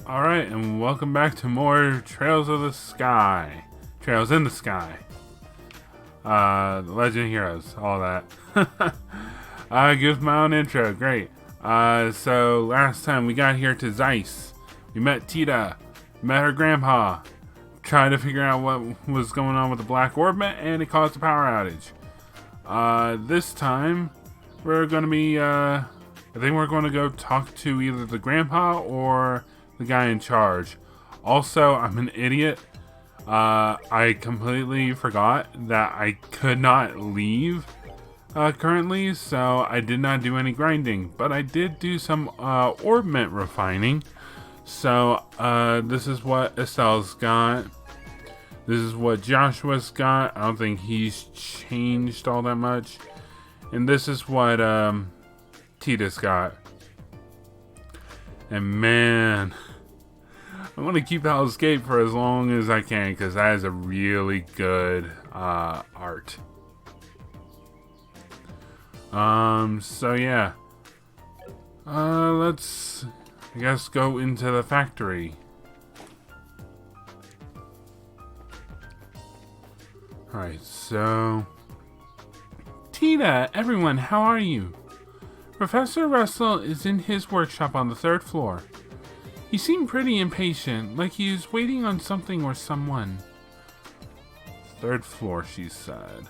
Alright, and welcome back to more Trails in the Sky. Legend Heroes, all that. Give my own intro, great. So last time we got here to Zeiss. We met Tita, met her grandpa, tried to figure out what was going on with the Black Orbit, and it caused a power outage. This time, we're going to be, I think we're going to go talk to either the grandpa or the guy in charge. Also, I'm an idiot. I completely forgot that I could not leave currently, so I did not do any grinding. But I did do some orbment refining. So this is what Estelle's got. This is what Joshua's got. I don't think he's changed all that much. And this is what Tita's got. And man, I want to keep Hellscape for as long as I can because that is a really good art. So yeah. Let's, I guess, go into the factory. Alright, so Tita, everyone, how are you? Professor Russell is in his workshop on the 3rd floor. He seemed pretty impatient, like he was waiting on something or someone. 3rd floor, she said.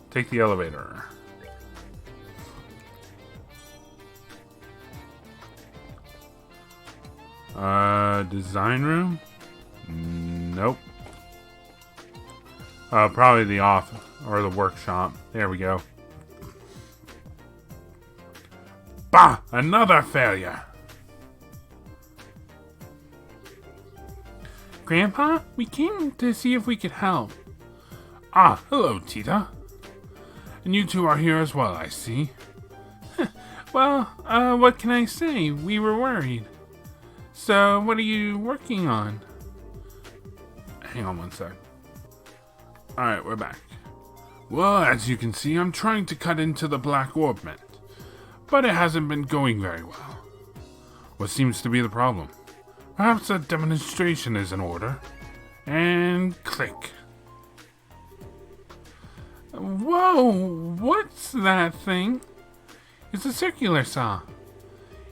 Take the elevator. Design room? Nope. Probably the office or the workshop. There we go. Bah! Another failure! Grandpa, we came to see if we could help. Ah, hello, Tita. And you two are here as well, I see. Well, what can I say? We were worried. So, what are you working on? Hang on one sec. Alright, we're back. Well, as you can see, I'm trying to cut into the Black Orbit, but it hasn't been going very well. What seems to be the problem? Perhaps a demonstration is in order. And click. Whoa! What's that thing? It's a circular saw.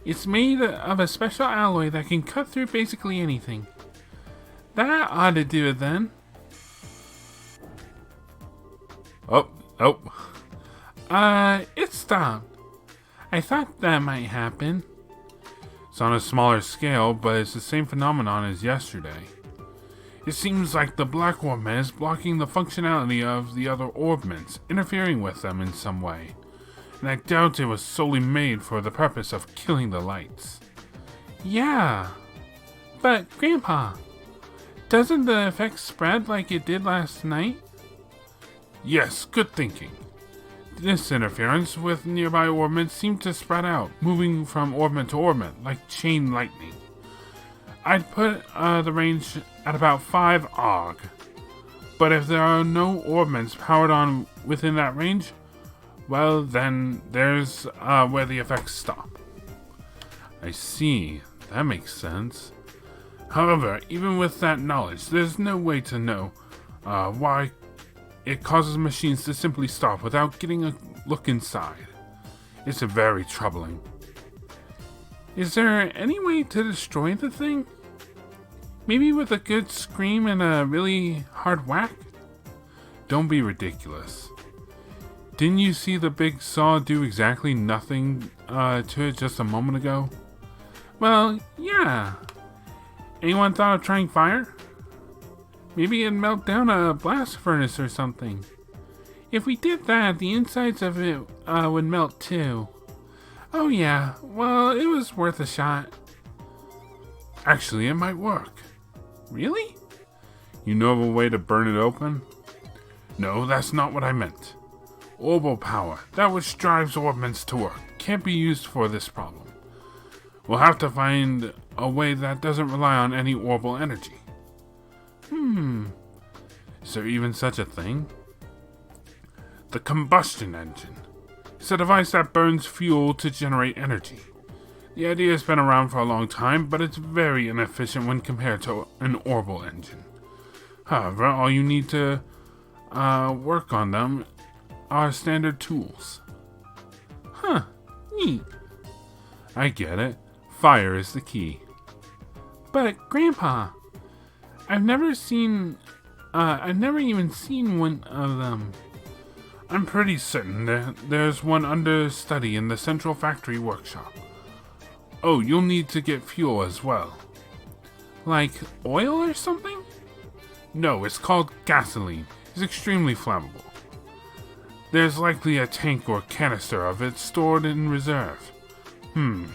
It's made of a special alloy that can cut through basically anything. That ought to do it then. Oh. It stopped. I thought that might happen. It's on a smaller scale, but it's the same phenomenon as yesterday. It seems like the Black Orbit is blocking the functionality of the other orbits, interfering with them in some way. And I doubt it was solely made for the purpose of killing the lights. Yeah. But, Grandpa, doesn't the effect spread like it did last night? Yes, good thinking. This interference with nearby orbits seemed to spread out, moving from orbit to orbit like chain lightning. I'd put the range at about 5 AUG. But if there are no orbits powered on within that range, well, then there's where the effects stop. I see. That makes sense. However, even with that knowledge, there's no way to know why it causes machines to simply stop without getting a look inside. It's very troubling. Is there any way to destroy the thing? Maybe with a good scream and a really hard whack? Don't be ridiculous. Didn't you see the big saw do exactly nothing to it just a moment ago? Well, yeah. Anyone thought of trying fire? Maybe it'd melt down a blast furnace or something. If we did that, the insides of it would melt too. Oh yeah, well, it was worth a shot. Actually, it might work. Really? You know of a way to burn it open? No, that's not what I meant. Orbital power, that which drives orbits to work, can't be used for this problem. We'll have to find a way that doesn't rely on any orbital energy. Is there even such a thing? The combustion engine. It's a device that burns fuel to generate energy. The idea has been around for a long time, but it's very inefficient when compared to an orbital engine. However, all you need to work on them are standard tools. Huh, neat. I get it. Fire is the key. But, Grandpa, I've never even seen one of them. I'm pretty certain there's one under study in the central factory workshop. Oh, you'll need to get fuel as well. Like oil or something? No, it's called gasoline. It's extremely flammable. There's likely a tank or canister of it stored in reserve.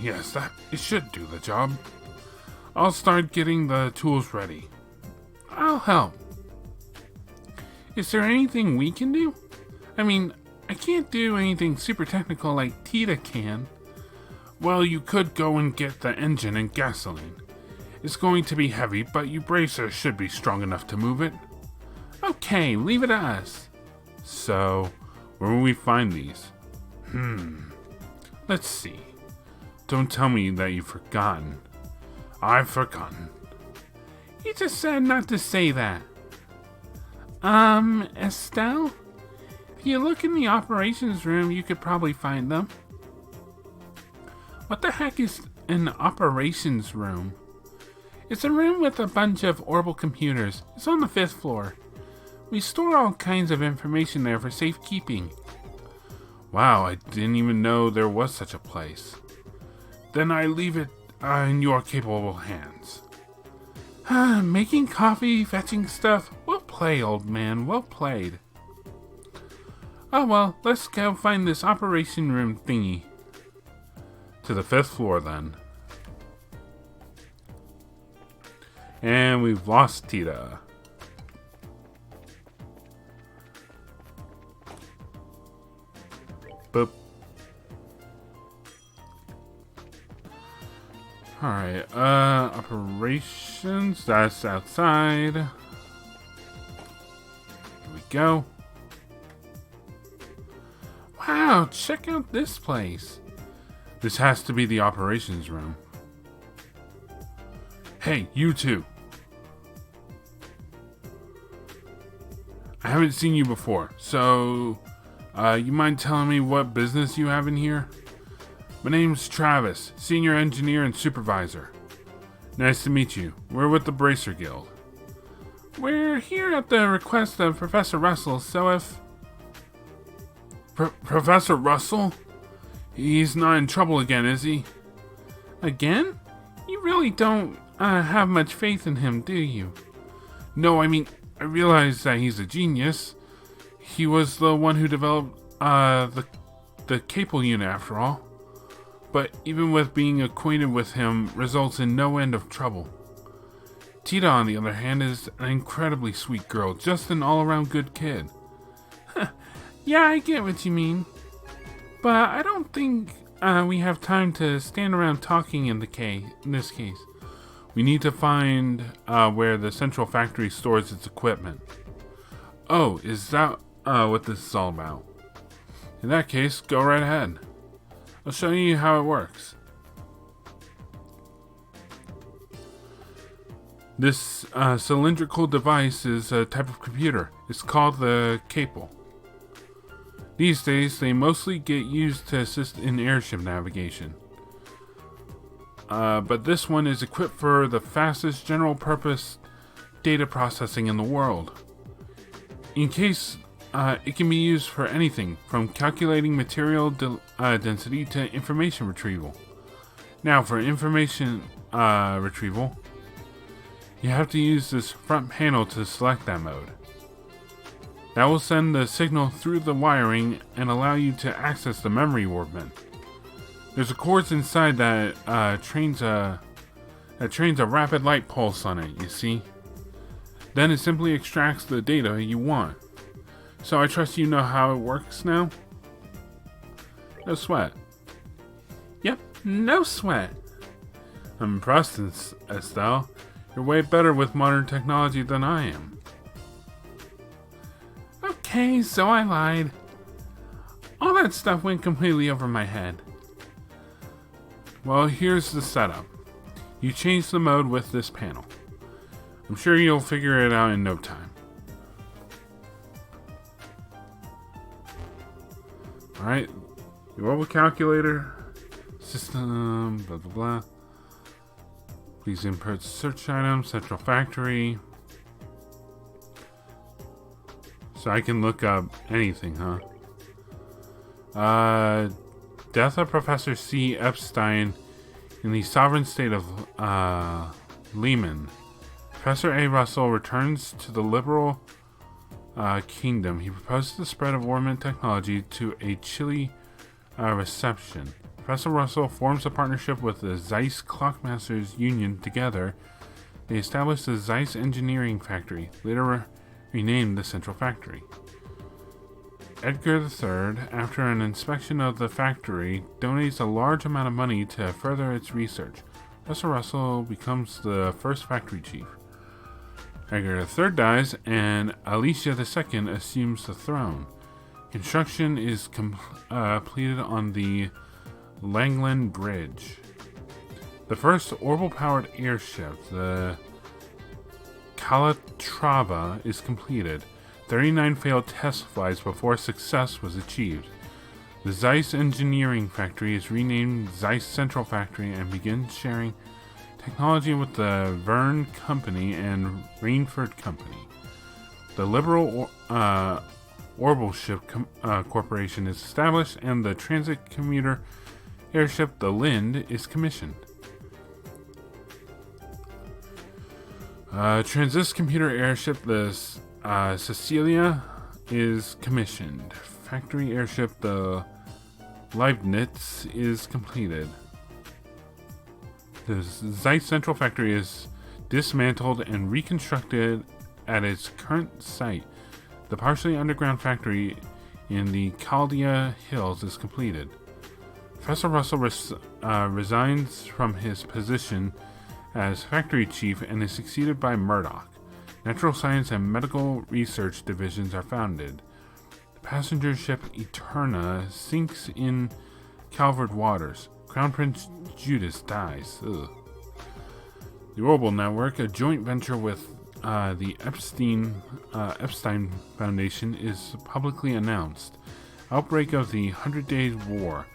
Yes, it should do the job. I'll start getting the tools ready. I'll help. Is there anything we can do? I mean, I can't do anything super technical like Tita can. Well, you could go and get the engine and gasoline. It's going to be heavy, but you bracers should be strong enough to move it. Okay, leave it to us. So, where will we find these? Let's see. Don't tell me that you've forgotten. I've forgotten. You just said not to say that. Estelle? If you look in the operations room, you could probably find them. What the heck is an operations room? It's a room with a bunch of orbital computers. It's on the 5th floor. We store all kinds of information there for safekeeping. Wow, I didn't even know there was such a place. Then I leave it in your capable hands. Making coffee, fetching stuff. Well played, old man, well played. Oh well, let's go find this operation room thingy. To the 5th floor then. And we've lost Tita. Boop. Alright, operations, that's outside. Here we go. Wow, check out this place. This has to be the operations room. Hey, you two. I haven't seen you before, so you mind telling me what business you have in here? My name's Travis, Senior Engineer and Supervisor. Nice to meet you. We're with the Bracer Guild. We're here at the request of Professor Russell, so if... Professor Russell? He's not in trouble again, is he? Again? You really don't have much faith in him, do you? No, I mean, I realize that he's a genius. He was the one who developed the Capel unit after all. But even with being acquainted with him results in no end of trouble. Tita, on the other hand, is an incredibly sweet girl, just an all-around good kid. Yeah, I get what you mean. But I don't think we have time to stand around talking in this case. We need to find where the central factory stores its equipment. Oh, is that what this is all about? In that case, go right ahead. I'll show you how it works. This cylindrical device is a type of computer. It's called the Capel. These days, they mostly get used to assist in airship navigation. But this one is equipped for the fastest general-purpose data processing in the world. In case, it can be used for anything, from calculating material density to information retrieval. Now, for information retrieval, you have to use this front panel to select that mode. That will send the signal through the wiring and allow you to access the memory orbment. There's a cord inside that trains a rapid light pulse on it, you see? Then it simply extracts the data you want. So I trust you know how it works now? No sweat. Yep, no sweat. I'm impressed, Estelle. You're way better with modern technology than I am. Okay, so I lied. All that stuff went completely over my head. Well, here's the setup. You change the mode with this panel. I'm sure you'll figure it out in no time. Alright, your mobile calculator, system, blah blah blah. Please input search item, central factory. So I can look up anything, huh? Death of Professor C. Epstein in the sovereign state of Lehman. Professor A. Russell returns to the liberal kingdom. He proposes the spread of ornament technology to a Chile reception. Professor Russell forms a partnership with the Zeiss Clockmasters Union. Together, they establish the Zeiss Engineering Factory, later renamed the Central Factory. Edgar III, after an inspection of the factory, donates a large amount of money to further its research. Professor Russell becomes the first factory chief. Edgar III dies, and Alicia II assumes the throne. Construction is completed on the Langland Bridge. The first orbital-powered airship, the Calatrava, is completed. 39 failed test flights before success was achieved. The Zeiss Engineering Factory is renamed Zeiss Central Factory and begins sharing technology with the Verne Company and Rainford Company. The Liberal Orbital Ship Corporation is established, and the transit commuter airship, the Lind, is commissioned. Transist computer airship, the Cecilia, is commissioned. Factory airship, the Leibniz, is completed. The Zeiss Central Factory is dismantled and reconstructed at its current site. The partially underground factory in the Chaldea Hills is completed. Professor Russell resigns from his position as factory chief and is succeeded by Murdoch. Natural science and medical research divisions are founded. The passenger ship Eterna sinks in Calvert waters. Crown Prince Judas dies. Ugh. The Orbital Network, a joint venture with the Epstein Foundation, is publicly announced. Outbreak of the 100 Days War.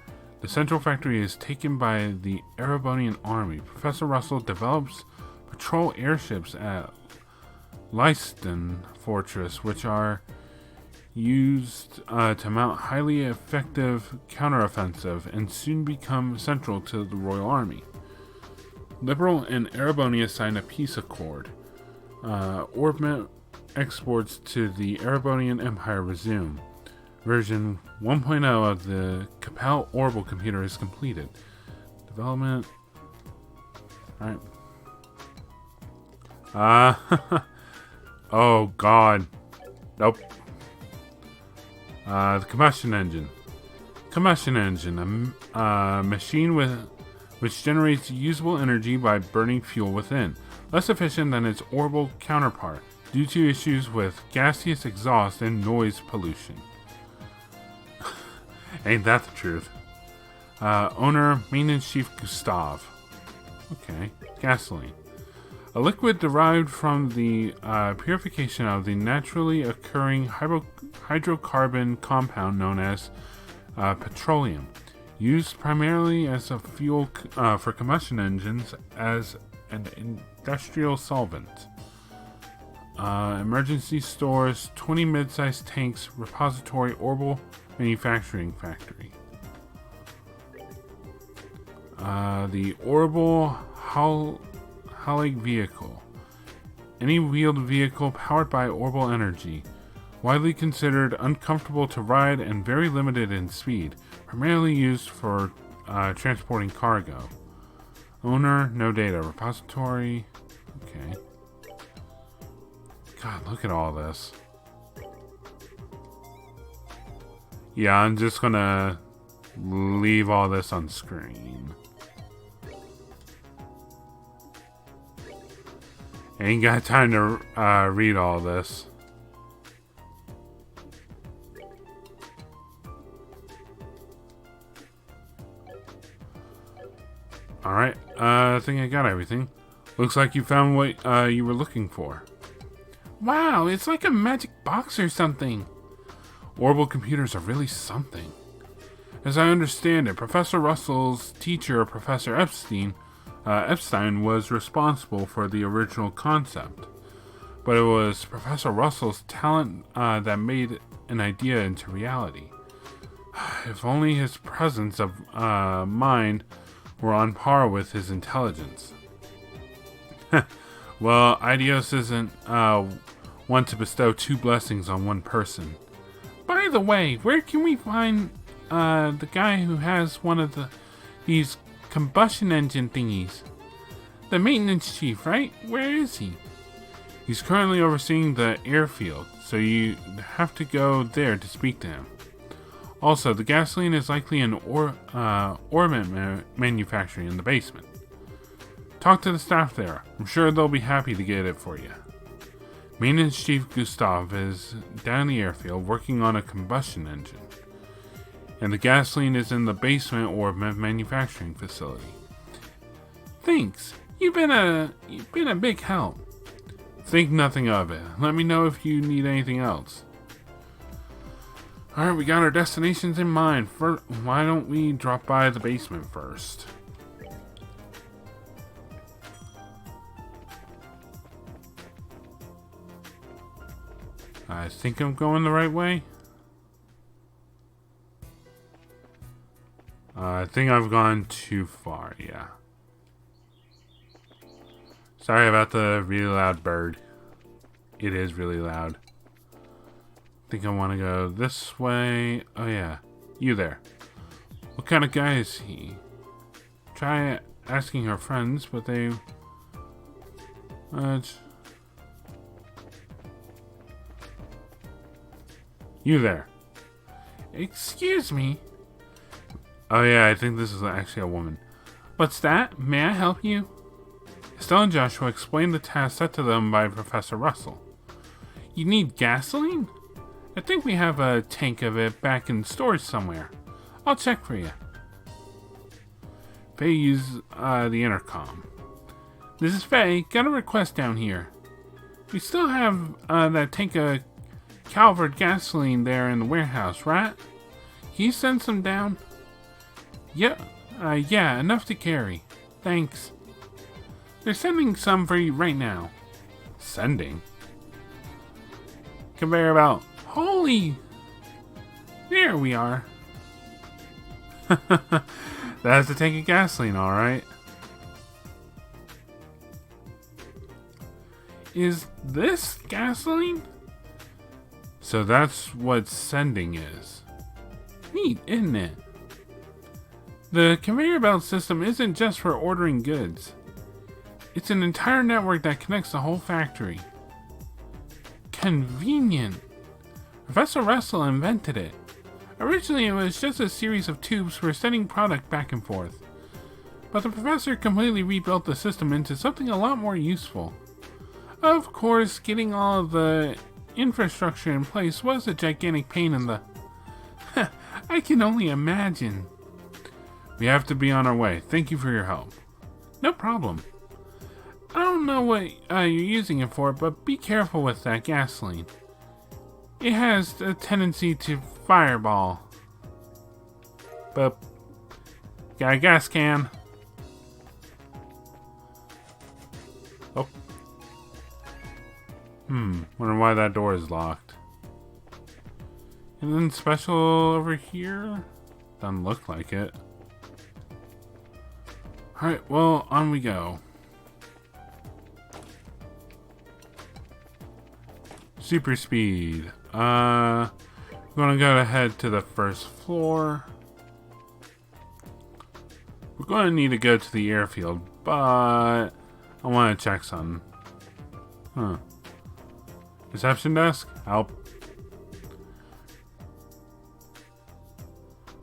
The Central Factory is taken by the Erebonian army. Professor Russell develops patrol airships at Leiston Fortress, which are used to mount highly effective counteroffensive and soon become central to the Royal Army. Liberal and Erebonia sign a peace accord. Orbment exports to the Erebonian Empire resume. Version 1.0 of the Capel Orbital computer is completed. Development. Alright. Oh god. Nope. The combustion engine. Combustion engine, a machine which generates usable energy by burning fuel within. Less efficient than its orbital counterpart, due to issues with gaseous exhaust and noise pollution. Ain't that the truth? Owner, Maintenance Chief Gustav. Okay, gasoline. A liquid derived from the purification of the naturally occurring hydrocarbon compound known as petroleum, used primarily as a fuel for combustion engines as an industrial solvent. Emergency stores, 20 mid-sized tanks, repository, orbital manufacturing factory. The orbital Halig vehicle. Any wheeled vehicle powered by orbital energy. Widely considered uncomfortable to ride and very limited in speed. Primarily used for transporting cargo. Owner, no data. Repository. Okay. God, look at all this. Yeah, I'm just gonna leave all this on screen. Ain't got time to read all this. Alright, I think I got everything. Looks like you found what you were looking for. Wow, it's like a magic box or something. Orbital computers are really something. As I understand it, Professor Russell's teacher, Professor Epstein, was responsible for the original concept. But it was Professor Russell's talent that made an idea into reality. If only his presence of mind were on par with his intelligence. Well, Idios isn't one to bestow two blessings on one person. By the way, where can we find the guy who has one of these combustion engine thingies? The maintenance chief, right? Where is he? He's currently overseeing the airfield, so you have to go there to speak to him. Also, the gasoline is likely in ornament manufacturing in the basement. Talk to the staff there. I'm sure they'll be happy to get it for you. Maintenance Chief Gustav is down the airfield working on a combustion engine. And the gasoline is in the basement or manufacturing facility. Thanks. You've been a big help. Think nothing of it. Let me know if you need anything else. Alright, we got our destinations in mind. Why don't we drop by the basement first? I think I'm going the right way. I think I've gone too far, yeah. Sorry about the really loud bird. It is really loud. I think I want to go this way. Oh yeah, you there. What kind of guy is he? Try asking her friends, but they... You there. Excuse me. Oh yeah, I think this is actually a woman. What's that? May I help you? Estelle and Joshua explained the task set to them by Professor Russell. You need gasoline? I think we have a tank of it back in storage somewhere. I'll check for you. Faye used the intercom. This is Faye. Got a request down here. We still have that tank of Calvert gasoline there in the warehouse, right? Can you send some down? Yeah, enough to carry. Thanks. They're sending some for you right now. Sending? Conveyor belt. Holy! There we are. That's the tank of gasoline, alright. Is this gasoline? So that's what sending is. Neat, isn't it? The conveyor belt system isn't just for ordering goods. It's an entire network that connects the whole factory. Convenient. Professor Russell invented it. Originally, it was just a series of tubes for sending product back and forth. But the professor completely rebuilt the system into something a lot more useful. Of course, getting all of the infrastructure in place was a gigantic pain in the... I can only imagine. We have to be on our way. Thank you for your help. No problem. I don't know what you're using it for, but be careful with that gasoline. It has a tendency to fireball. But got a gas can. Oh. Wonder why that door is locked. Anything special over here? Doesn't look like it. Alright, well, on we go. Super speed. We're gonna go ahead to the first floor. We're gonna need to go to the airfield, but I want to check something. Reception desk? Help.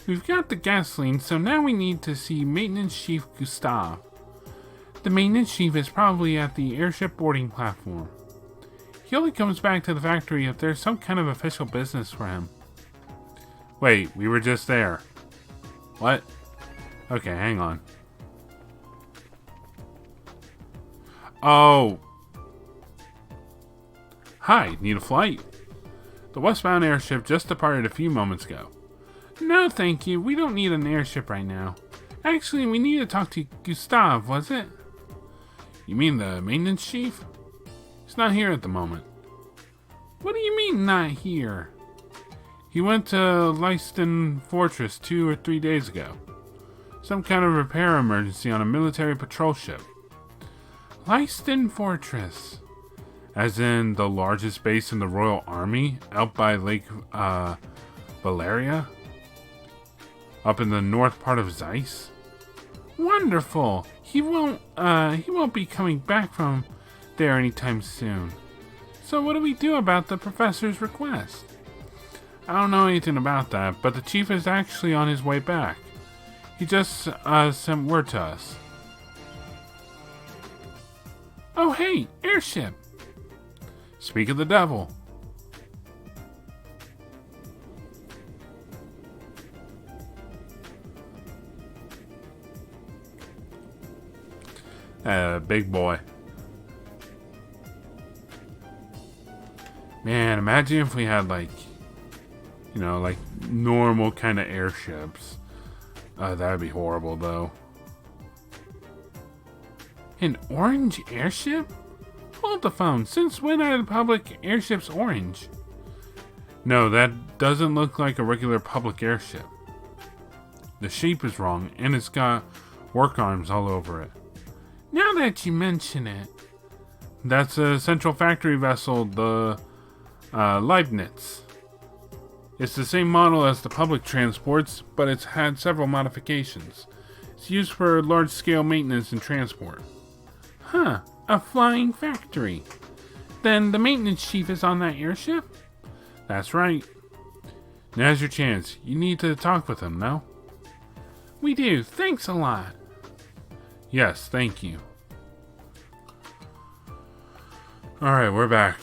We've got the gasoline, so now we need to see Maintenance Chief Gustav. The Maintenance Chief is probably at the airship boarding platform. He only comes back to the factory if there's some kind of official business for him. Wait, we were just there. What? Okay, hang on. Oh. Hi, need a flight? The westbound airship just departed a few moments ago. No, thank you. We don't need an airship right now. Actually, we need to talk to Gustav, was it? You mean the maintenance chief? He's not here at the moment. What do you mean, not here? He went to Leiston Fortress 2 or 3 days ago. Some kind of repair emergency on a military patrol ship. Leiston Fortress. As in the largest base in the Royal Army, out by Lake Valeria? Up in the north part of Zeiss? Wonderful! He won't be coming back from there anytime soon. So what do we do about the professor's request? I don't know anything about that, but the chief is actually on his way back. He just sent word to us. Oh hey, airship! Speak of the devil. Big boy. Man, imagine if we had like normal kind of airships. That'd be horrible though. An orange airship? Hold the phone. Since when are the public airships orange? No, that doesn't look like a regular public airship. The shape is wrong, and it's got work arms all over it. Now that you mention it. That's a central factory vessel, the Leibniz. It's the same model as the public transports, but it's had several modifications. It's used for large-scale maintenance and transport. Huh, a flying factory. Then the maintenance chief is on that airship? That's right. Now's your chance. You need to talk with him, no? We do. Thanks a lot. Yes, thank you. Alright, we're back.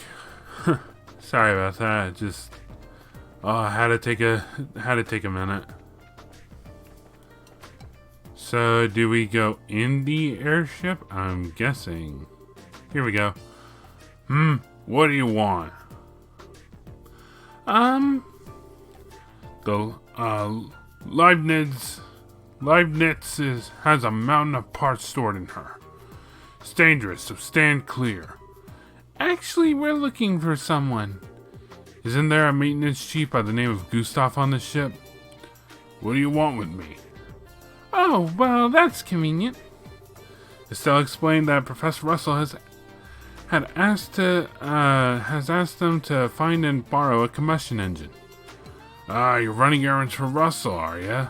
Sorry about that. Just had to take a minute. So, do we go in the airship? I'm guessing. Here we go. What do you want? The Leibniz has a mountain of parts stored in her. It's dangerous, so stand clear. Actually, we're looking for someone. Isn't there a maintenance chief by the name of Gustav on the ship? What do you want with me? Oh, well, that's convenient. Estelle explained that Professor Russell has asked them to find and borrow a combustion engine. You're running errands for Russell, are ya?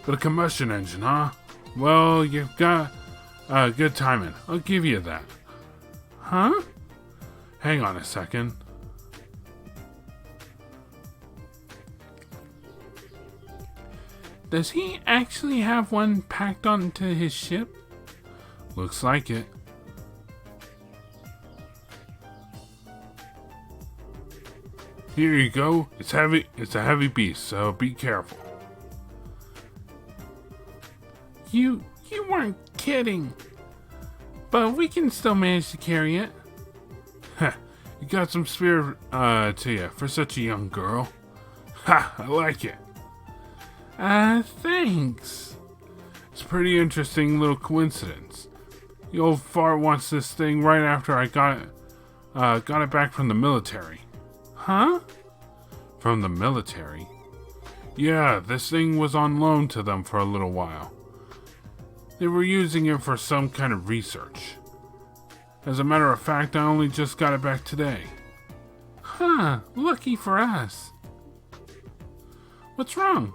But a combustion engine, huh? Well, you've got good timing. I'll give you that. Huh? Hang on a second. Does he actually have one packed onto his ship? Looks like it. Here you go. It's heavy. It's a heavy beast, so be careful. You weren't kidding. But we can still manage to carry it. Heh, you got some spirit to you for such a young girl. Ha, I like it. Thanks. It's a pretty interesting little coincidence. The old fart wants this thing right after I got it back from the military. Huh? From the military? Yeah, this thing was on loan to them for a little while. They were using it for some kind of research. As a matter of fact, I only just got it back today. Huh, lucky for us. What's wrong?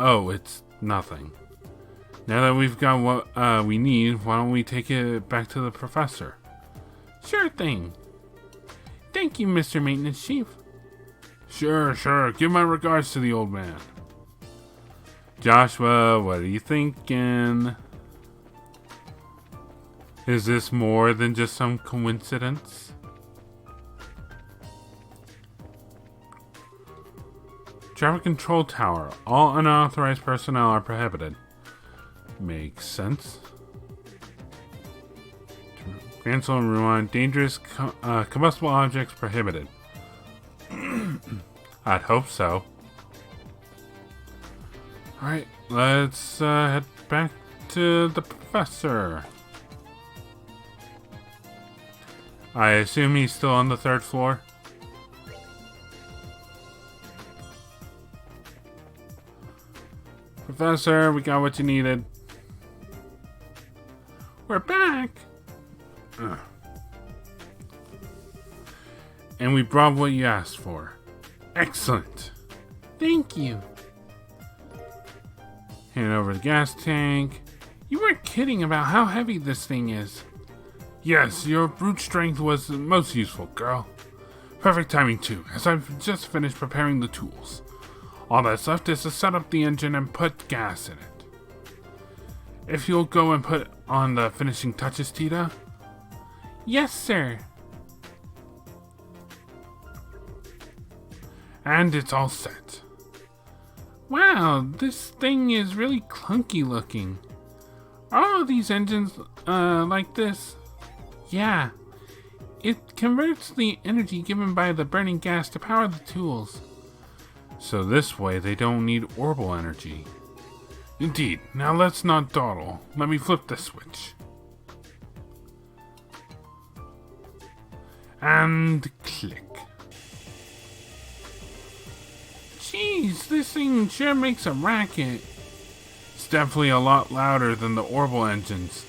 Oh, it's nothing. Now that we've got what we need, why don't we take it back to the professor? Sure thing. Thank you, Mr. Maintenance Chief. Sure. Give my regards to the old man. Joshua, what are you thinking? Is this more than just some coincidence? Traffic control tower. All unauthorized personnel are prohibited. Makes sense. Cancel and rewind. Dangerous combustible objects prohibited. I'd hope so. Alright, let's head back to the professor. I assume he's still on the 3rd floor. Professor, we got what you needed. We're back! And we brought what you asked for. Excellent. Thank you. Hand over the gas tank. You weren't kidding about how heavy this thing is. Yes, your brute strength was most useful, girl. Perfect timing too, as I've just finished preparing the tools. All that's left is to set up the engine and put gas in it. If you'll go and put on the finishing touches, Tita. Yes, sir. And it's all set. Wow, this thing is really clunky looking. Are all these engines like this? Yeah. It converts the energy given by the burning gas to power the tools. So this way they don't need orbital energy. Indeed. Now let's not dawdle. Let me flip the switch. And click. Jeez, this thing sure makes a racket. It's definitely a lot louder than the orbital engines.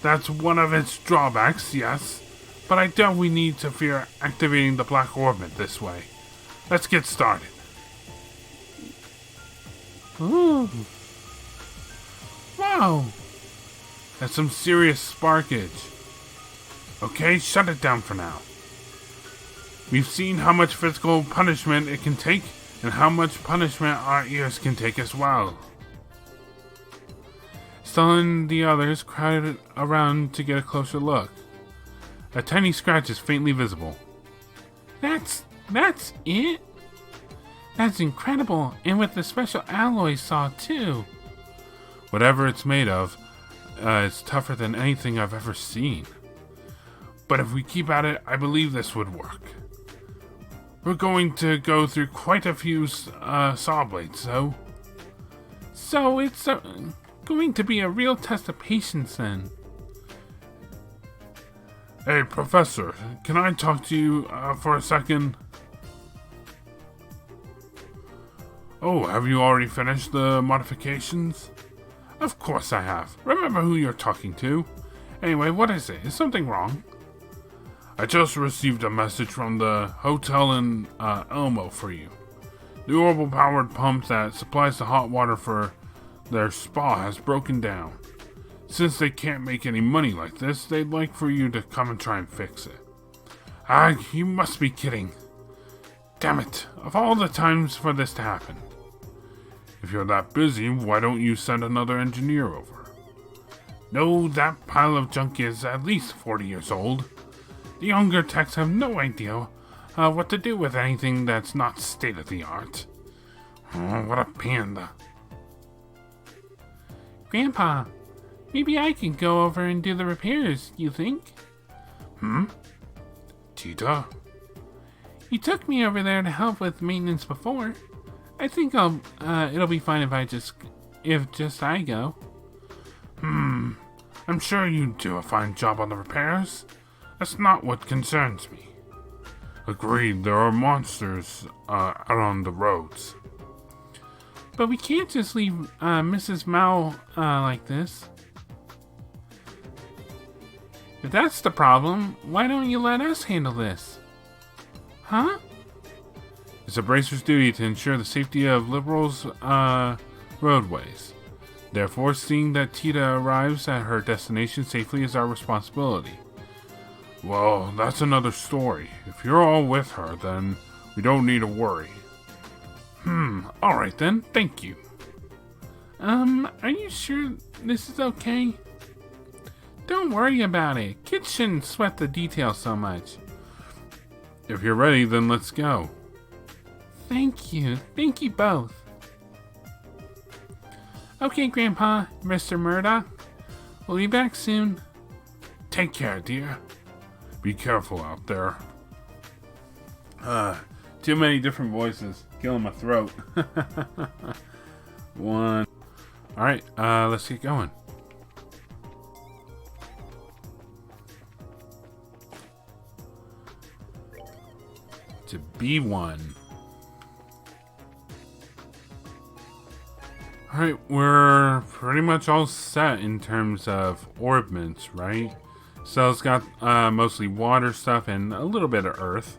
That's one of its drawbacks, yes. But I doubt we need to fear activating the black orbit this way. Let's get started. Ooh. Wow. That's some serious sparkage. Okay, shut it down for now. We've seen how much physical punishment it can take, and how much punishment our ears can take as well. Stella and the others crowded around to get a closer look. A tiny scratch is faintly visible. That's it? That's incredible, and with the special alloy saw too. Whatever it's made of, it's tougher than anything I've ever seen. But if we keep at it, I believe this would work. We're going to go through quite a few saw blades, though. So it's going to be a real test of patience then. Hey, Professor, can I talk to you for a second? Oh, have you already finished the modifications? Of course I have. Remember who you're talking to. Anyway, what is it? Is something wrong? I just received a message from the hotel in Elmo for you. The orbital-powered pump that supplies the hot water for their spa has broken down. Since they can't make any money like this, they'd like for you to come and try and fix it. Ah, you must be kidding. Damn it, of all the times for this to happen. If you're that busy, why don't you send another engineer over? No, that pile of junk is at least 40 years old. The younger techs have no idea what to do with anything that's not state-of-the-art. Oh, what a panda. Grandpa, maybe I can go over and do the repairs, you think? Tita? You took me over there to help with maintenance before. I think it'll be fine if just I go. I'm sure you do a fine job on the repairs. That's not what concerns me. Agreed, there are monsters out on the roads. But we can't just leave Mrs. Mao like this. If that's the problem, why don't you let us handle this? Huh? It's a bracer's duty to ensure the safety of liberals' roadways. Therefore, seeing that Tita arrives at her destination safely is our responsibility. Well, that's another story. If you're all with her, then we don't need to worry. Alright then, thank you. Are you sure this is okay? Don't worry about it. Kids shouldn't sweat the details so much. If you're ready, then let's go. Thank you. Thank you both. Okay, Grandpa, Mr. Murdoch. We'll be back soon. Take care, dear. Be careful out there. Too many different voices. Killing my throat. One. Alright, let's get going. To B1. Alright, we're pretty much all set in terms of orbments, right? So it's got mostly water stuff and a little bit of earth.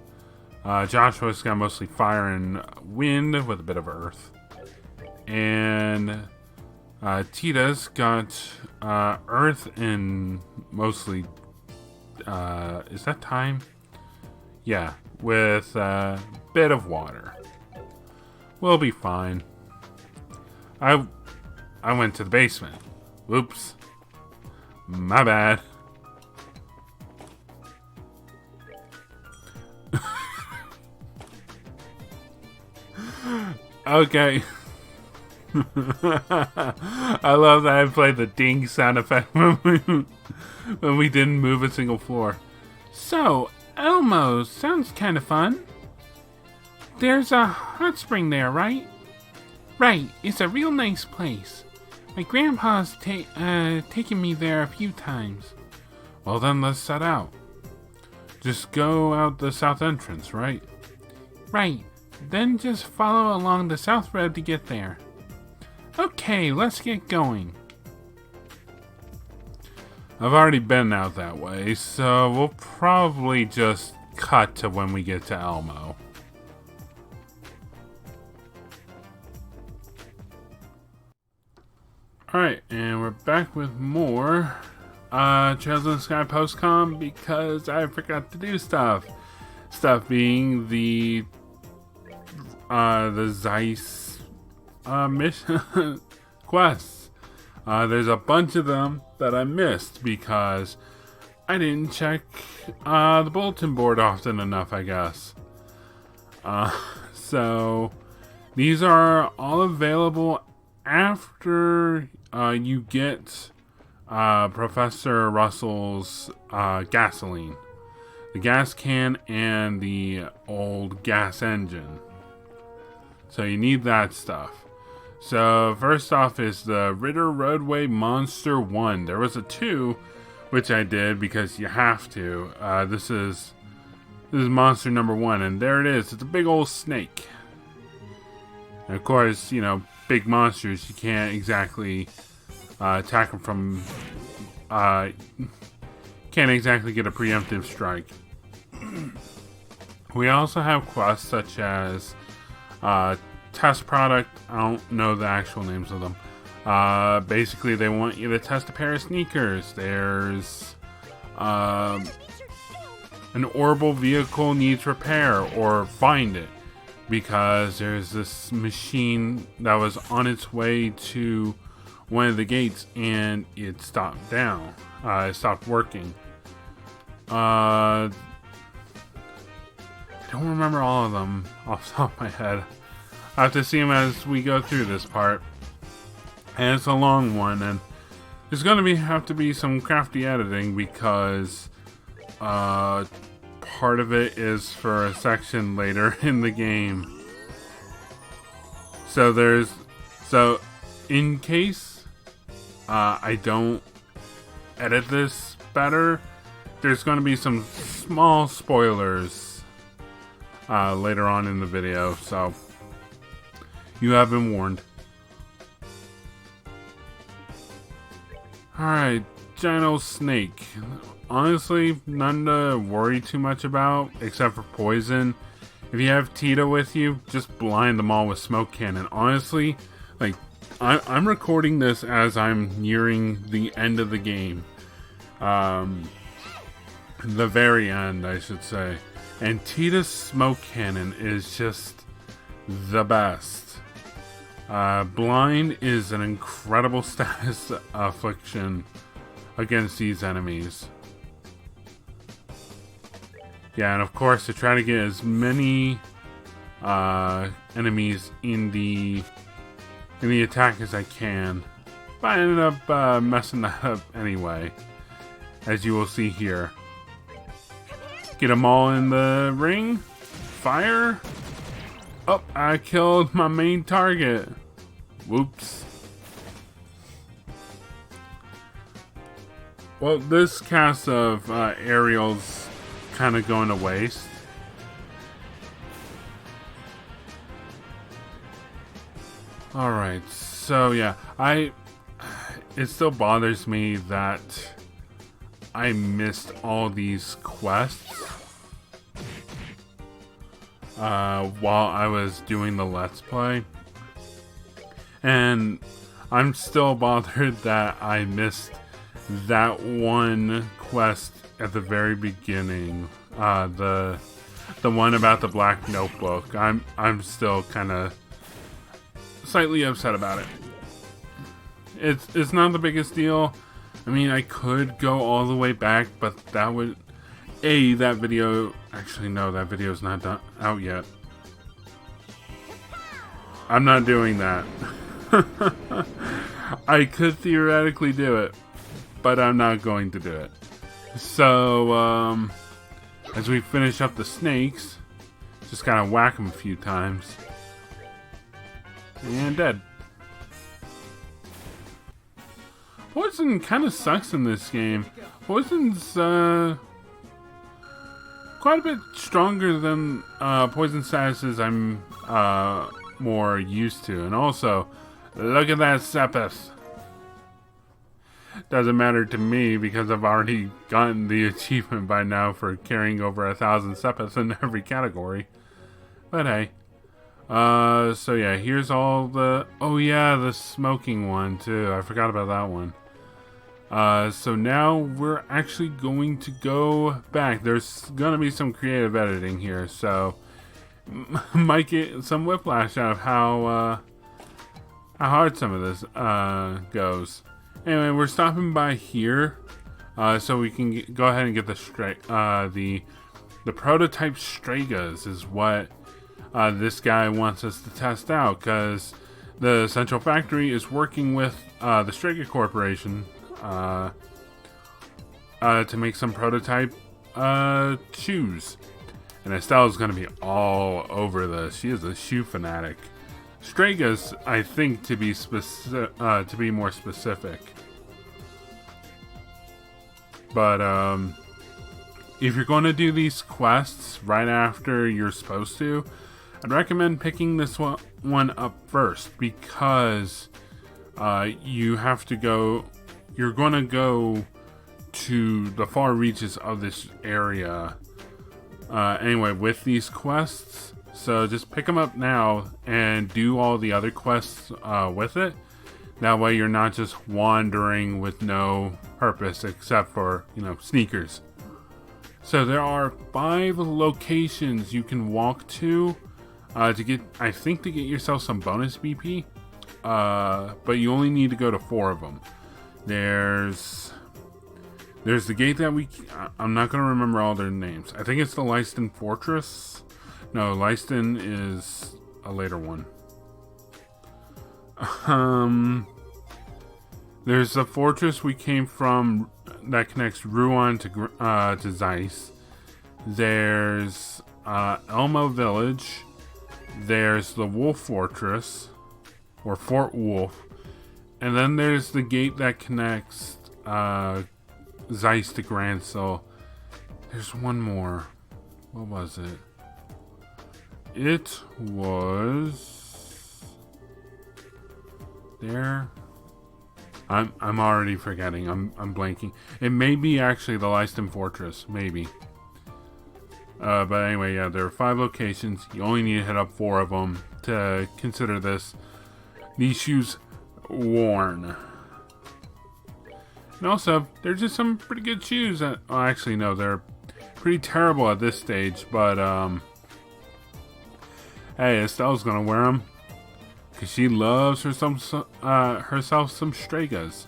Joshua's got mostly fire and wind with a bit of earth. And Tita's got earth and mostly... is that time? Yeah, with a bit of water. We'll be fine. I went to the basement. Whoops. My bad. Okay. I love that I played the ding sound effect when we didn't move a single floor. So, Elmo sounds kind of fun. There's a hot spring there, right? Right, it's a real nice place. My grandpa's taken me there a few times. Well then, let's set out. Just go out the south entrance, right? Right, then just follow along the south road to get there. Okay, let's get going. I've already been out that way, so we'll probably just cut to when we get to Elmo. Alright, and we're back with more Trails in the Sky postcom because I forgot to do stuff. Stuff being the Zeiss mission quests. There's a bunch of them that I missed because I didn't check the bulletin board often enough, I guess. So these are all available after you get Professor Russell's gasoline. The gas can and the old gas engine. So you need that stuff. So first off is the Ritter Roadway Monster 1. There was a 2, which I did because you have to. This is monster number 1, and there it is. It's a big old snake. And of course, you know, big monsters, you can't exactly attack them from... can't exactly get a preemptive strike. We also have quests such as test product. I don't know the actual names of them. Basically, they want you to test a pair of sneakers. There's an orbital vehicle needs repair, or find it, because there's this machine that was on its way to one of the gates and it stopped down. It stopped working. I don't remember all of them off the top of my head. I have to see them as we go through this part. And it's a long one, and there's going to have to be some crafty editing because part of it is for a section later in the game. So in case I don't edit this better, there's going to be some small spoilers later on in the video, so you have been warned. Alright, giant old snake. Honestly, none to worry too much about, except for poison. If you have Tita with you, just blind them all with smoke cannon. Honestly, like, I'm recording this as I'm nearing the end of the game. The very end, I should say. And Tita's smoke cannon is just the best. Blind is an incredible status affliction against these enemies. Yeah, and of course to try to get as many enemies in the attack as I can. But I ended up messing that up anyway. as you will see here. Get them all in the ring. Fire. Oh, I killed my main target. Whoops. Well, this cast of aerials kind of going to waste. Alright, so yeah, it still bothers me that I missed all these quests while I was doing the Let's Play. And I'm still bothered that I missed that one quest at the very beginning. The one about the black notebook. I'm still kind of slightly upset about it. It's not the biggest deal. I mean, I could go all the way back, but that would... that video... Actually, no, that video's not out yet. I'm not doing that. I could theoretically do it, but I'm not going to do it. So, as we finish up the snakes, just kind of whack them a few times. And dead. Poison kind of sucks in this game. Poison's quite a bit stronger than poison statuses I'm more used to. And also, look at that Sepith. Doesn't matter to me because I've already gotten the achievement by now for carrying over 1,000 Sepiths in every category. But hey. So yeah, here's all the... Oh yeah, the smoking one too. I forgot about that one. So now we're actually going to go back. There's gonna be some creative editing here, so might get some whiplash out of how hard some of this goes. Anyway, we're stopping by here, so we can go ahead and get the the prototype Stregas is what this guy wants us to test out, because the Central Factory is working with the Strega Corporation to make some prototype shoes. And Estelle's going to be all over this. She is a shoe fanatic. Stregas, I think, to be more specific. But if you're going to do these quests right after you're supposed to, I'd recommend picking this one up first, because you have to go. You're going to go to the far reaches of this area anyway with these quests. So just pick them up now and do all the other quests with it. That way you're not just wandering with no purpose except for, sneakers. So there are 5 locations you can walk to get yourself some bonus BP. But you only need to go to 4 of them. There's the gate that I'm not going to remember all their names. I think it's the Leiston Fortress. No, Leiston is a later one. There's the fortress we came from that connects Rouen to Zeiss. There's Elmo Village. There's the Wolf Fortress, or Fort Wolf. And then there's the gate that connects Zeiss to Gransel. There's one more. What was it? It was there. I'm already forgetting. I'm blanking. It may be actually the Leiston Fortress, maybe. But anyway, yeah, there are 5 locations. You only need to hit up 4 of them to consider these shoes worn. And also, they're just some pretty good shoes. Actually, no, they're pretty terrible at this stage. But hey, Estelle's gonna wear them because she loves herself some Stregas.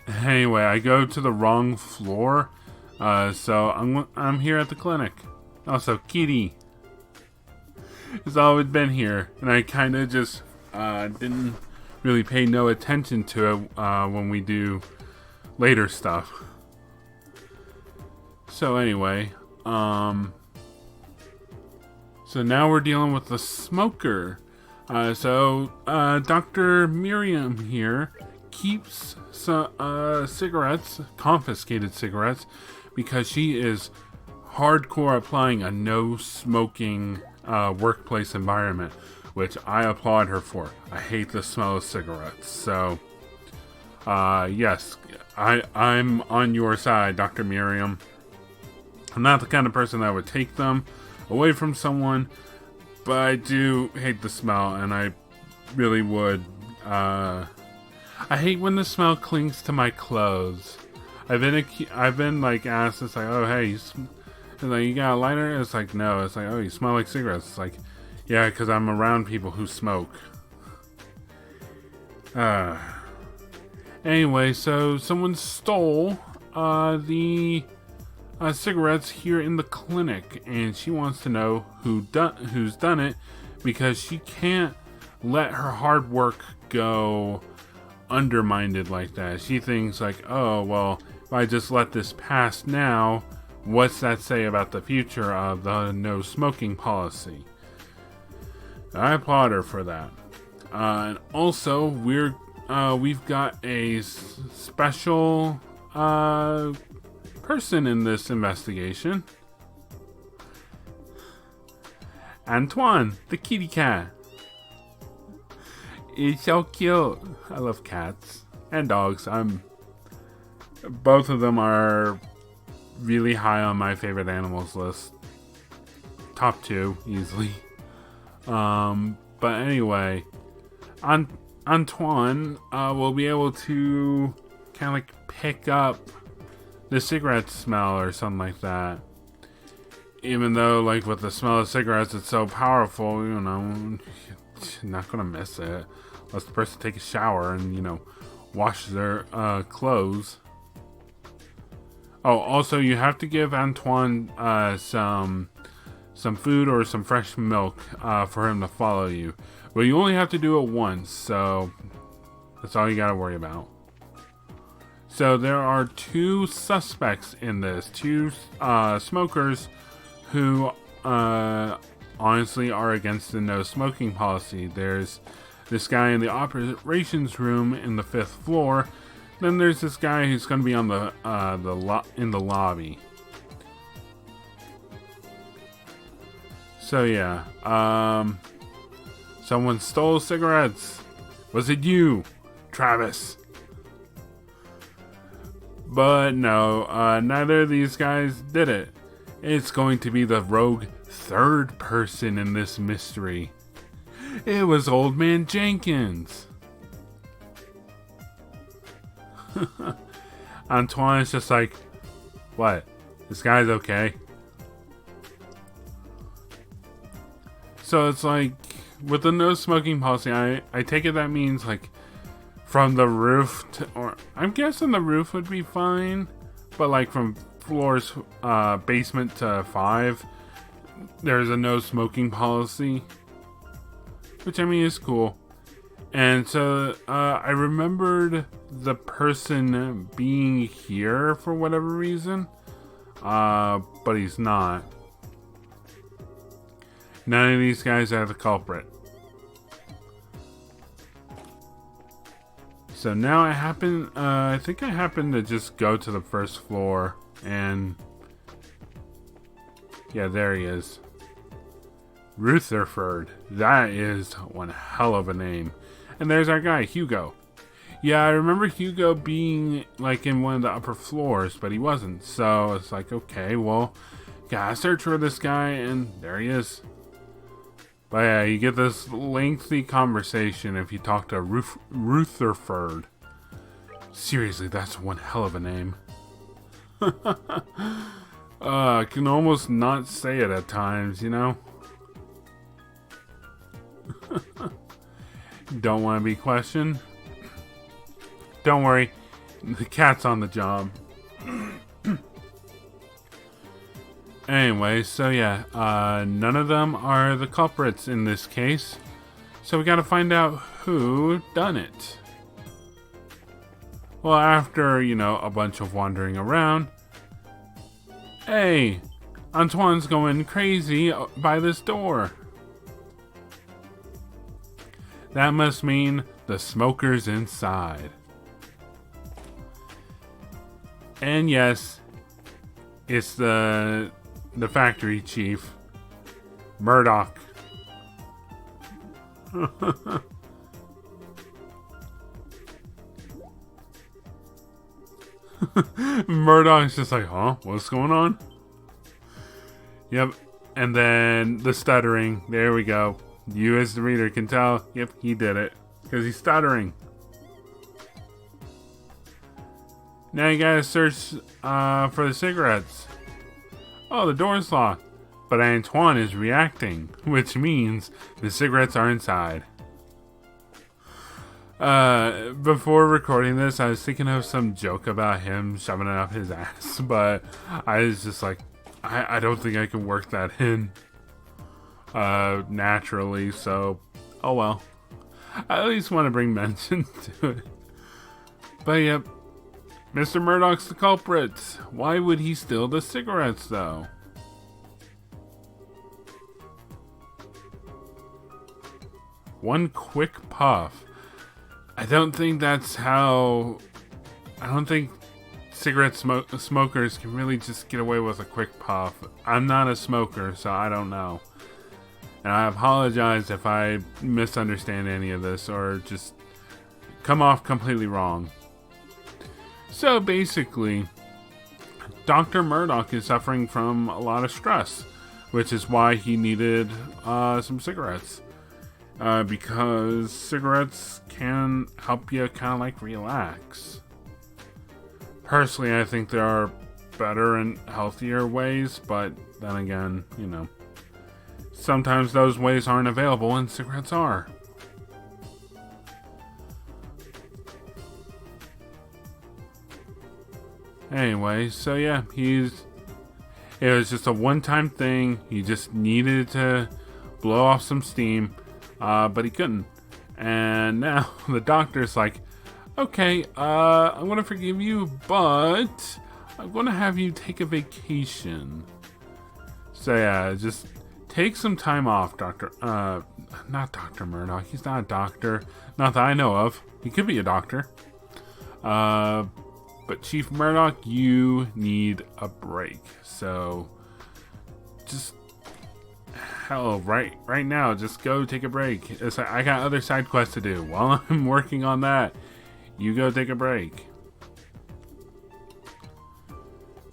Anyway, I go to the wrong floor, so I'm here at the clinic. Also, Kitty has always been here, and I kind of just didn't really pay no attention to it when we do later stuff. So anyway, so now we're dealing with the smoker. Dr. Miriam here keeps some cigarettes, confiscated cigarettes, because she is hardcore applying a no-smoking workplace environment, which I applaud her for. I hate the smell of cigarettes. So, yes, I'm on your side, Dr. Miriam. I'm not the kind of person that would take them away from someone, but I do hate the smell, and I really would. I hate when the smell clings to my clothes. I've been like asked, it's like, oh hey, you got a lighter? It's like, no. It's like, oh, you smell like cigarettes. It's like, yeah, because I'm around people who smoke. Anyway, so someone stole the cigarettes here in the clinic, and she wants to know who's done it, because she can't let her hard work go undermined like that. She thinks like, oh well, if I just let this pass now, what's that say about the future of the no smoking policy? I applaud her for that. And also, we've got a special person in this investigation. Antoine, the kitty cat. It's so cute. I love cats and dogs. Both of them are really high on my favorite animals list. Top 2 easily. But anyway, Antoine will be able to kind of like pick up the cigarette smell or something like that. Even though, like, with the smell of cigarettes, it's so powerful, you know, you're not gonna miss it unless the person take a shower and, you know, wash their clothes. Oh, also, you have to give Antoine some food or some fresh milk for him to follow you. But you only have to do it once, so that's all you gotta worry about. So there are 2 suspects in this, 2 smokers who honestly are against the no smoking policy. There's this guy in the operations room in the 5th floor. Then there's this guy who's going to be on in the lobby. So yeah, someone stole cigarettes. Was it you, Travis? But no, neither of these guys did it. It's going to be the rogue 3rd person in this mystery. It was Old Man Jenkins. Antoine is just like, what? This guy's okay? So it's like, with the no smoking policy, I take it that means like from the roof to, or I'm guessing the roof would be fine, but like from floors basement to 5, there's a no smoking policy, which I mean is cool. And so I remembered the person being here for whatever reason, but he's not. None of these guys are the culprit. So now I think I happen to just go to the 1st floor, and yeah, there he is. Rutherford. That is one hell of a name. And there's our guy, Hugo. Yeah, I remember Hugo being like in one of the upper floors, but he wasn't. So it's like, okay, well, gotta search for this guy, and there he is. But yeah, you get this lengthy conversation if you talk to Rutherford. Seriously, that's one hell of a name. I can almost not say it at times, you know? Don't want to be questioned? Don't worry, the cat's on the job. Anyway, so yeah, none of them are the culprits in this case. So we gotta find out who done it. Well, after, a bunch of wandering around, hey, Antoine's going crazy by this door. That must mean the smoker's inside. And yes, it's the factory chief, Murdoch. Murdoch's just like, huh? What's going on? Yep. And then the stuttering. There we go. You as the reader can tell, yep, he did it. Because he's stuttering. Now you gotta search for the cigarettes. Oh, the door's locked. But Antoine is reacting, which means the cigarettes are inside. Before recording this, I was thinking of some joke about him shoving it up his ass, but I was just like, I don't think I can work that in naturally, so oh well. I at least want to bring mention to it. But yep, Mr. Murdoch's the culprit. Why would he steal the cigarettes though? One quick puff. I don't think cigarette smokers can really just get away with a quick puff. I'm not a smoker, so I don't know. And I apologize if I misunderstand any of this or just come off completely wrong. So basically, Dr. Murdoch is suffering from a lot of stress, which is why he needed some cigarettes. Because cigarettes can help you kind of like relax. Personally, I think there are better and healthier ways, but then again, sometimes those ways aren't available and cigarettes are. Anyway, so yeah, it was just a one-time thing. He just needed to blow off some steam. But he couldn't. And now the doctor's like, okay, I'm going to forgive you, but I'm going to have you take a vacation. So yeah, just take some time off, not Dr. Murdoch. He's not a doctor. Not that I know of. He could be a doctor. But Chief Murdoch, you need a break. So just hell, right now, just go take a break. I got other side quests to do. While I'm working on that, you go take a break.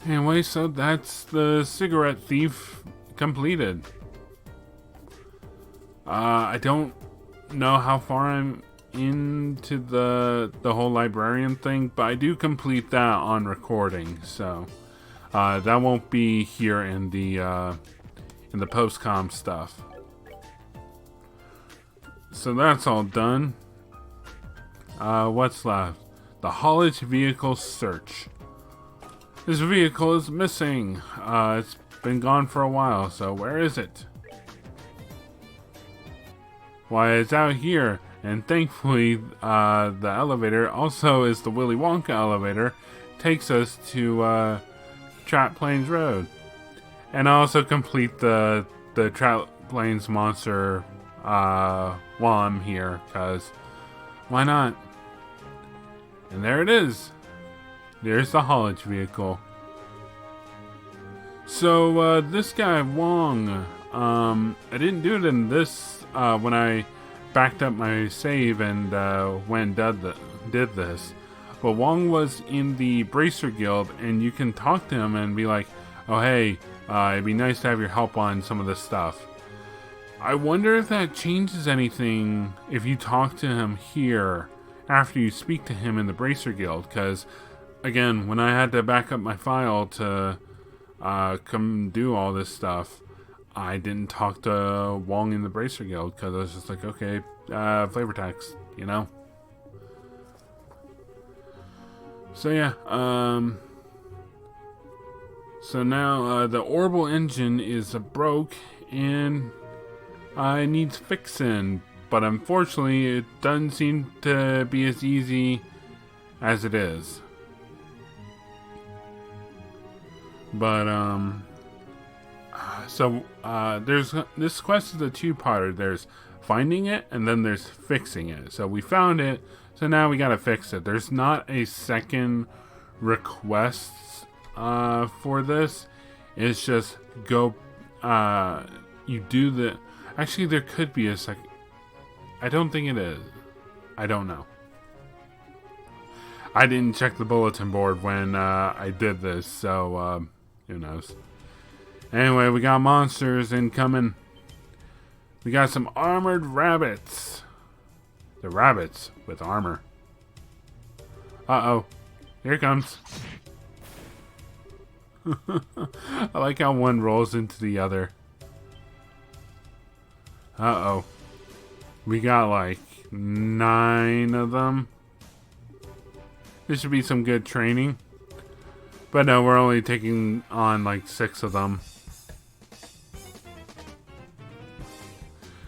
Anyway, so that's the cigarette thief completed. I don't know how far I'm into the whole librarian thing, but I do complete that on recording, so that won't be here in the post-com stuff. So that's all done. What's left? The haulage vehicle search. This vehicle is missing. It's been gone for a while, so where is it? Why, it's out here, and thankfully the elevator also is the Willy Wonka elevator, takes us to Trap Plains Road. And I also complete the Trap Plains monster while I'm here, because why not? And there it is. There's the haulage vehicle. So this guy Wong, I didn't do it in this when I backed up my save and went and did this. But Wong was in the Bracer Guild, and you can talk to him and be like, oh hey, it'd be nice to have your help on some of this stuff. I wonder if that changes anything if you talk to him here after you speak to him in the Bracer Guild, because again, when I had to back up my file to come do all this stuff, I didn't talk to Wong in the Bracer Guild because I was just like, okay, flavor text, So yeah, so now the Orbital engine is broke and it needs fixing, but unfortunately it doesn't seem to be as easy as it is. But there's this quest is a two-parter. There's finding it and then there's fixing it. So we found it, so now we gotta fix it. There's not a second request for this. It's just go you do the actually there could be a second. I don't think it is. I don't know. I didn't check the bulletin board when I did this, so who knows. Anyway, we got monsters incoming. We got some armored rabbits. The rabbits with armor. Uh-oh. Here it comes. I like how one rolls into the other. Uh-oh. We got like 9 of them. This should be some good training. But no, we're only taking on like 6 of them.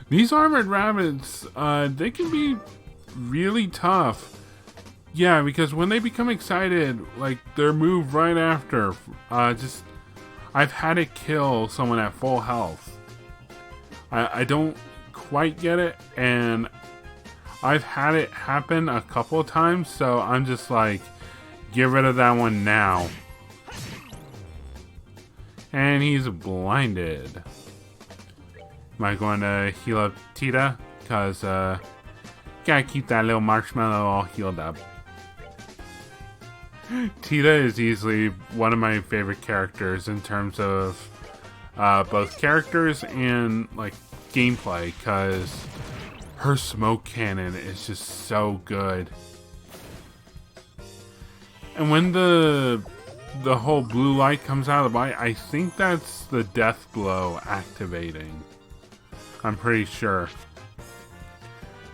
These armored rabbits, they can be really tough. Yeah, because when they become excited, like their move right after, I've had to kill someone at full health. I don't quite get it, and I've had it happen a couple of times, so I'm just like, get rid of that one now. And he's blinded. Am I going to heal up Tita? Because, gotta keep that little marshmallow all healed up. Tita is easily one of my favorite characters in terms of both characters and, like, gameplay, because her smoke cannon is just so good. And when the whole blue light comes out of the body, I think that's the death blow activating. I'm pretty sure.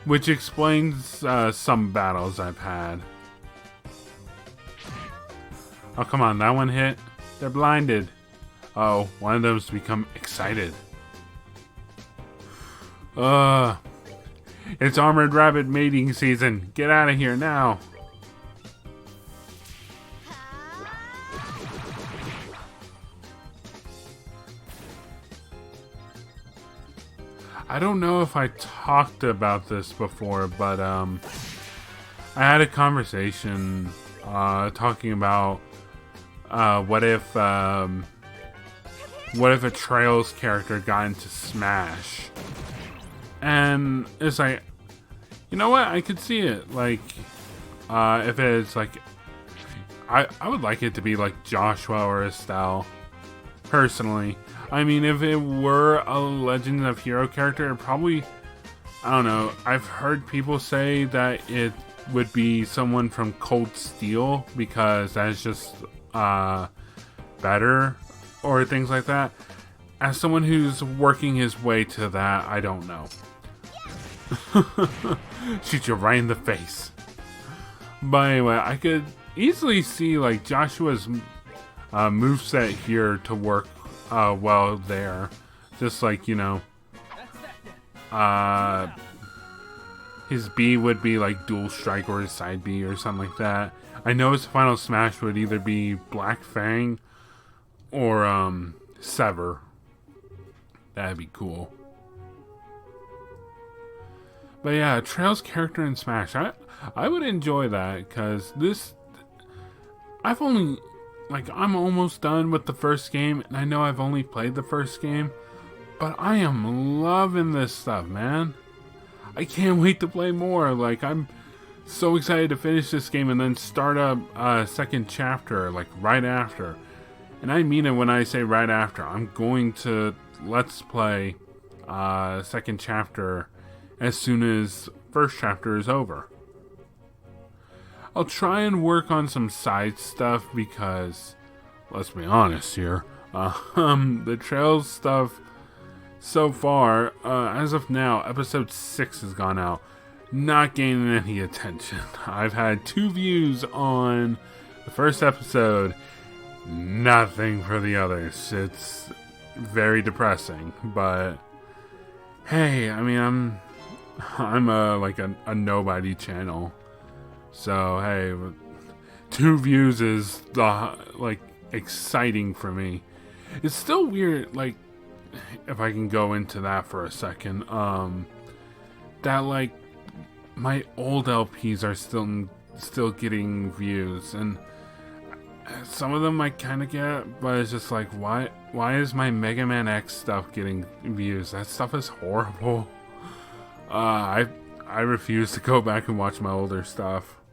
Which explains some battles I've had. Oh, come on, that one hit. They're blinded. Oh, one of them's become excited. It's armored rabbit mating season. Get out of here now. I don't know if I talked about this before, but I had a conversation talking about what if a Trails character got into Smash, and it's like, you know what, I could see it. Like, if it's like, I would like it to be like Joshua or Estelle, personally. I mean, if it were a Legend of Hero character, it probably, I don't know, I've heard people say that it would be someone from Cold Steel, because that's just better, or things like that. As someone who's working his way to that, I don't know. Shoot you right in the face. But anyway, I could easily see like Joshua's moveset here to work well there. Just like, you know, his B would be like dual strike, or his side B or something like that. I know his final smash would either be Black Fang or Sever. That'd be cool. But yeah, Trails character in Smash, I would enjoy that, because this, I'm almost done with the first game, and I know I've only played the first game, but I am loving this stuff, man. I can't wait to play more. Like, I'm so excited to finish this game and then start up a second chapter, like, right after. And I mean it when I say right after. I'm going to Let's Play second chapter as soon as first chapter is over. I'll try and work on some side stuff because, let's be honest here, the Trails stuff so far, as of now, episode 6 has gone out, not gaining any attention. I've had 2 views on the first episode, nothing for the others. It's very depressing, but hey, I mean, I'm a nobody channel. So hey, 2 views is the exciting for me. It's still weird, like, if I can go into that for a second, that like my old LPs are still getting views, and some of them I kind of get, but it's just like, why is my Mega Man X stuff getting views? That stuff is horrible. I refuse to go back and watch my older stuff.